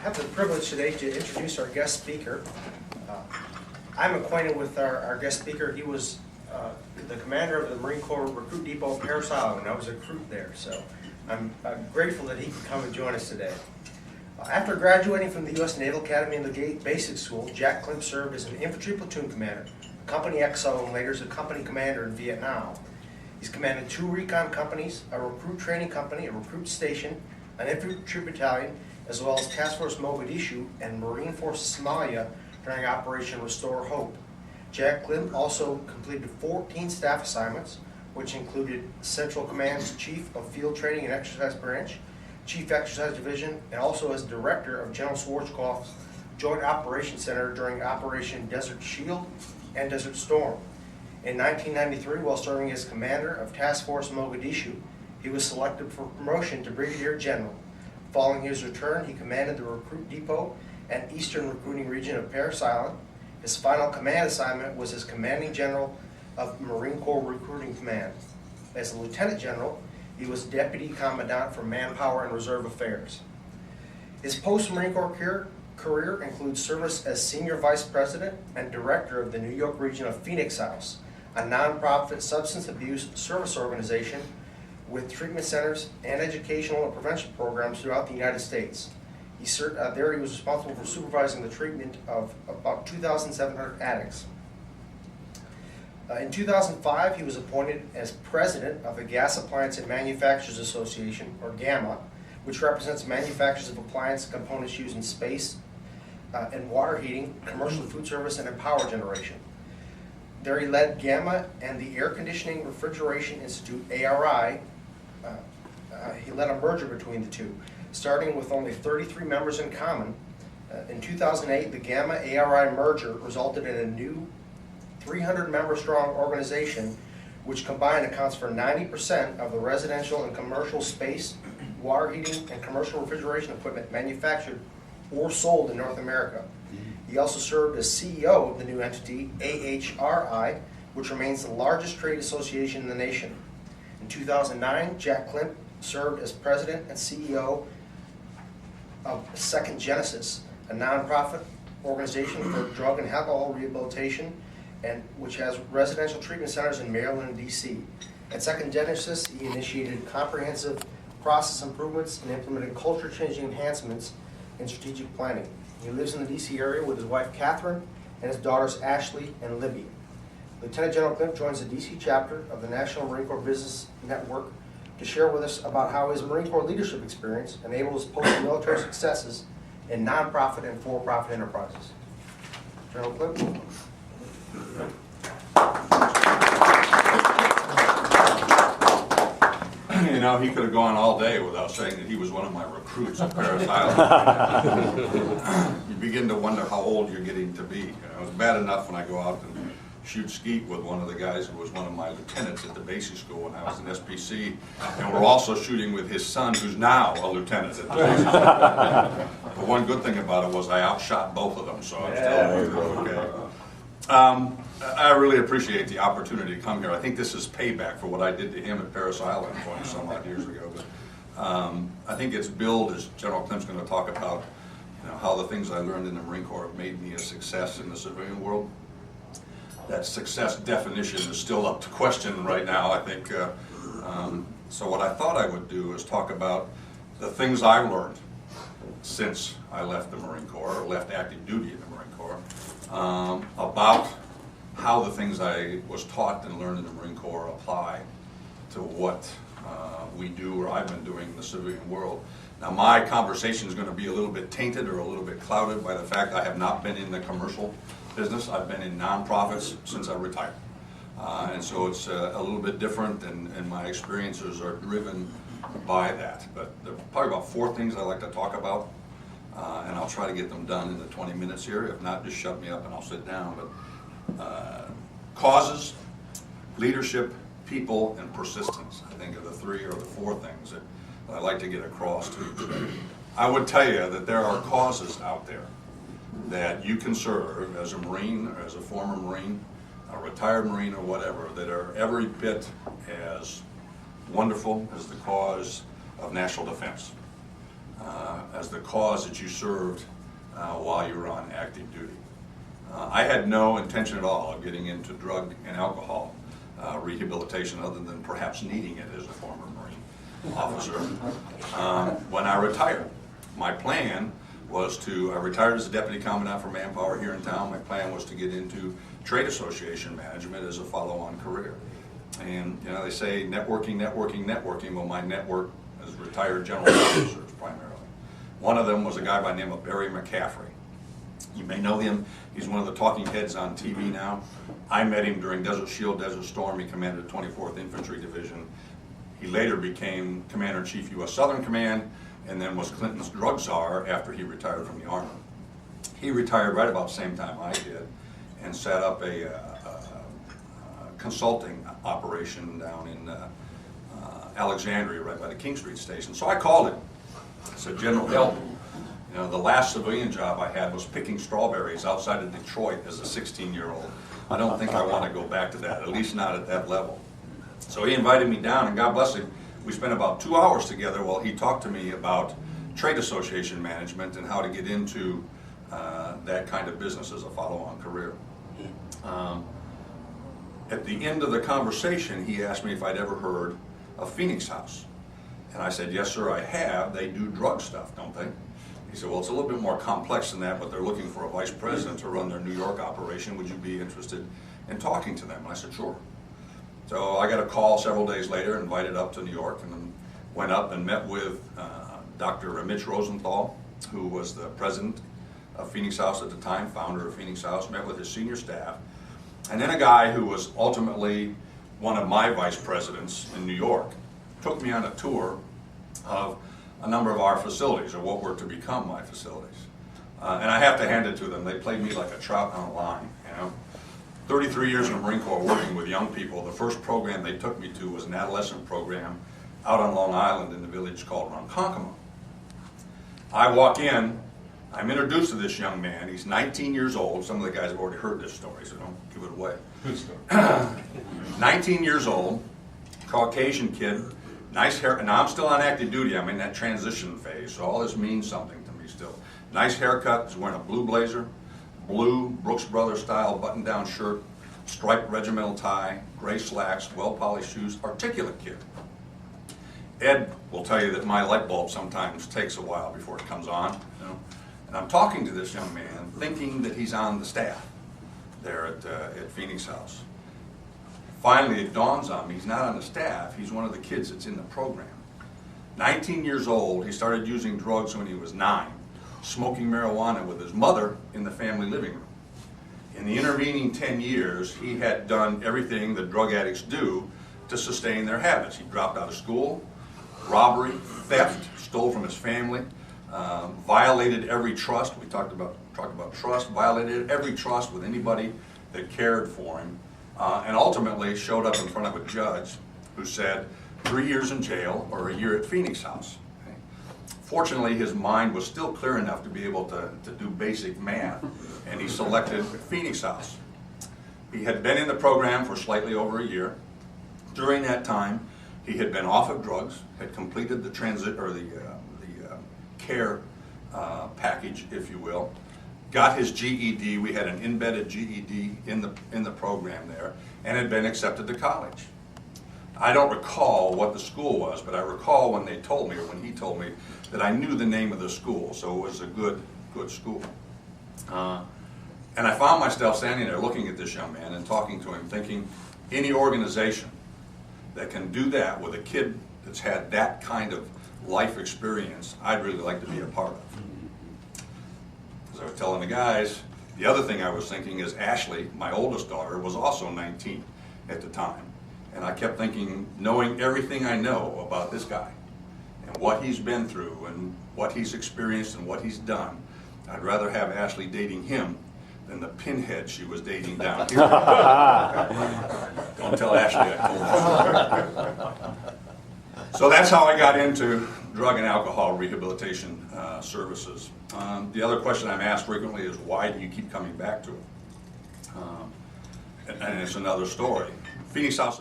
have the privilege today to introduce our guest speaker. I'm acquainted with our guest speaker. He was the commander of the Marine Corps Recruit Depot in Parris Island, and I was a recruit there, so I'm grateful that he could come and join us today. After graduating from the U.S. Naval Academy and the Basic School, Jack Klimp served as an infantry platoon commander, Company XO, and later as a company commander in Vietnam. He's commanded 2 recon companies, a recruit training company, a recruit station, an infantry battalion, as well as Task Force Mogadishu and Marine Force Somalia during Operation Restore Hope. Jack Klimp also completed 14 staff assignments, which included Central Command's Chief of Field Training and Exercise Branch, Chief Exercise Division, and also as Director of General Schwarzkopf's Joint Operations Center during Operation Desert Shield and Desert Storm. In 1993, while serving as commander of Task Force Mogadishu, he was selected for promotion to Brigadier General. Following his return, he commanded the Recruit Depot and Eastern Recruiting Region of Parris Island. His final command assignment was as Commanding General of Marine Corps Recruiting Command. As a Lieutenant General, he was Deputy Commandant for Manpower and Reserve Affairs. His post-Marine Corps career includes service as Senior Vice President and Director of the New York region of Phoenix House, a nonprofit substance abuse service organization with treatment centers and educational and prevention programs throughout the United States. There he was responsible for supervising the treatment of about 2,700 addicts. In 2005, he was appointed as president of the Gas Appliance and Manufacturers Association, or GAMA, which represents manufacturers of appliance components used in space and water heating, commercial food service, and in power generation. There he led GAMA and the Air Conditioning Refrigeration Institute, ARI. He led a merger between the two, starting with only 33 members in common. In 2008, the GAMA-ARI merger resulted in a new 300-member strong organization, which combined accounts for 90% of the residential and commercial space, water heating, and commercial refrigeration equipment manufactured or sold in North America. He also served as CEO of the new entity, AHRI, which remains the largest trade association in the nation. In 2009, Jack Klimp served as president and CEO of Second Genesis, a nonprofit organization for drug and alcohol rehabilitation, and which has residential treatment centers in Maryland and D.C. At Second Genesis, he initiated comprehensive process improvements and implemented culture-changing enhancements in strategic planning. He lives in the D.C. area with his wife Catherine and his daughters Ashley and Libby. Lieutenant General Klimp joins the D.C. chapter of the National Marine Corps Business Network to share with us about how his Marine Corps leadership experience enabled his post-military successes in nonprofit and for-profit enterprises. General Klimp. You know, he could have gone all day without saying that he was one of my recruits at Parris Island. You begin to wonder how old you're getting to be. You know, it's bad enough when I go out and shoot skeet with one of the guys who was one of my lieutenants at the basic school when I was in SPC, and we're also shooting with his son, who's now a lieutenant at the basic school. But one good thing about it was I outshot both of them, so I'm still okay. I really appreciate the opportunity to come here. I think this is payback for what I did to him at Parris Island 20 some odd years ago. But I think it's billed, as General Klimp's going to talk about, you know, how the things I learned in the Marine Corps have made me a success in the civilian world. That success definition is still up to question right now, I think. So what I thought I would do is talk about the things I've learned since I left the Marine Corps, or left active duty in the Marine Corps, about how the things I was taught and learned in the Marine Corps apply to what we do, or I've been doing in the civilian world. Now, my conversation is going to be a little bit tainted or a little bit clouded by the fact I have not been in the commercial business. I've been in nonprofits since I retired. And so it's a little bit different, and my experiences are driven by that. But there are probably about 4 things I like to talk about, and I'll try to get them done in the 20 minutes here. If not, just shut me up and I'll sit down. But causes, leadership, people, and persistence, I think, are the 3 or the 4 things that I like to get across to you today. I would tell you that there are causes out there that you can serve as a Marine, or as a former Marine, a retired Marine, or whatever, that are every bit as wonderful as the cause of national defense. as the cause that you served while you were on active duty. I had no intention at all of getting into drug and alcohol rehabilitation other than perhaps needing it as a former Marine officer. When I retired, my plan was I retired as a deputy commandant for manpower here in town. My plan was to get into trade association management as a follow-on career. And you know, they say networking, networking, networking. Well, my network is retired general officers primarily. One of them was a guy by the name of Barry McCaffrey. You may know him. He's one of the talking heads on TV now. I met him during Desert Shield, Desert Storm. He commanded the 24th Infantry Division. He later became Commander-in-Chief U.S. Southern Command, and then was Clinton's drug czar after he retired from the Army. He retired right about the same time I did, and set up a consulting operation down in Alexandria, right by the King Street station. So I called him. I said, General, help me. You know, the last civilian job I had was picking strawberries outside of Detroit as a 16-year-old. I don't think I want to go back to that, at least not at that level. So he invited me down, and God bless him, we spent about 2 hours together while he talked to me about trade association management and how to get into that kind of business as a follow-on career. At the end of the conversation, he asked me if I'd ever heard of Phoenix House. And I said, yes, sir, I have. They do drug stuff, don't they? He said, well, it's a little bit more complex than that, but they're looking for a vice president to run their New York operation. Would you be interested in talking to them? And I said, sure. So I got a call several days later, invited up to New York, and then went up and met with Dr. Mitch Rosenthal, who was the president of Phoenix House at the time, founder of Phoenix House, met with his senior staff, and then a guy who was ultimately one of my vice presidents in New York took me on a tour of a number of our facilities, or what were to become my facilities. And I have to hand it to them. They played me like a trout on a line, you know. 33 years in the Marine Corps working with young people. The first program they took me to was an adolescent program out on Long Island in the village called Ronkonkoma. I walk in, I'm introduced to this young man. He's 19 years old. Some of the guys have already heard this story, so don't give it away. Good story. 19 years old, Caucasian kid, nice hair. Now I'm still on active duty. I'm in that transition phase, so all this means something to me still. Nice haircut. He's wearing a blue blazer, blue Brooks Brothers style button-down shirt, striped regimental tie, gray slacks, well-polished shoes, articulate kid. Ed will tell you that my light bulb sometimes takes a while before it comes on, you know. And I'm talking to this young man, thinking that he's on the staff there at Phoenix House. Finally, it dawns on me, he's not on the staff, he's one of the kids that's in the program. 19 years old, he started using drugs when he was 9, smoking marijuana with his mother in the family living room. In the intervening 10 years, he had done everything that drug addicts do to sustain their habits. He dropped out of school, robbery, theft, stole from his family, violated every trust. We talked about trust, violated every trust with anybody that cared for him. And ultimately showed up in front of a judge who said 3 years in jail or a year at Phoenix House. Okay. Fortunately, his mind was still clear enough to be able to do basic math, and he selected Phoenix House. He had been in the program for slightly over a year. During that time, he had been off of drugs, had completed the care package, if you will. Got his GED. We had an embedded GED in the program there, and had been accepted to college. I don't recall what the school was, but I recall when they told me, or when he told me, that I knew the name of the school, so it was a good school. And I found myself standing there looking at this young man and talking to him, thinking, any organization that can do that with a kid that's had that kind of life experience, I'd really like to be a part of. As I was telling the guys, the other thing I was thinking is Ashley, my oldest daughter, was also 19 at the time. And I kept thinking, knowing everything I know about this guy and what he's been through and what he's experienced and what he's done, I'd rather have Ashley dating him than the pinhead she was dating down here. Don't tell Ashley I told her. So that's how I got into drug and alcohol rehabilitation services. The other question I'm asked frequently is, why do you keep coming back to it? And it's another story. Phoenix House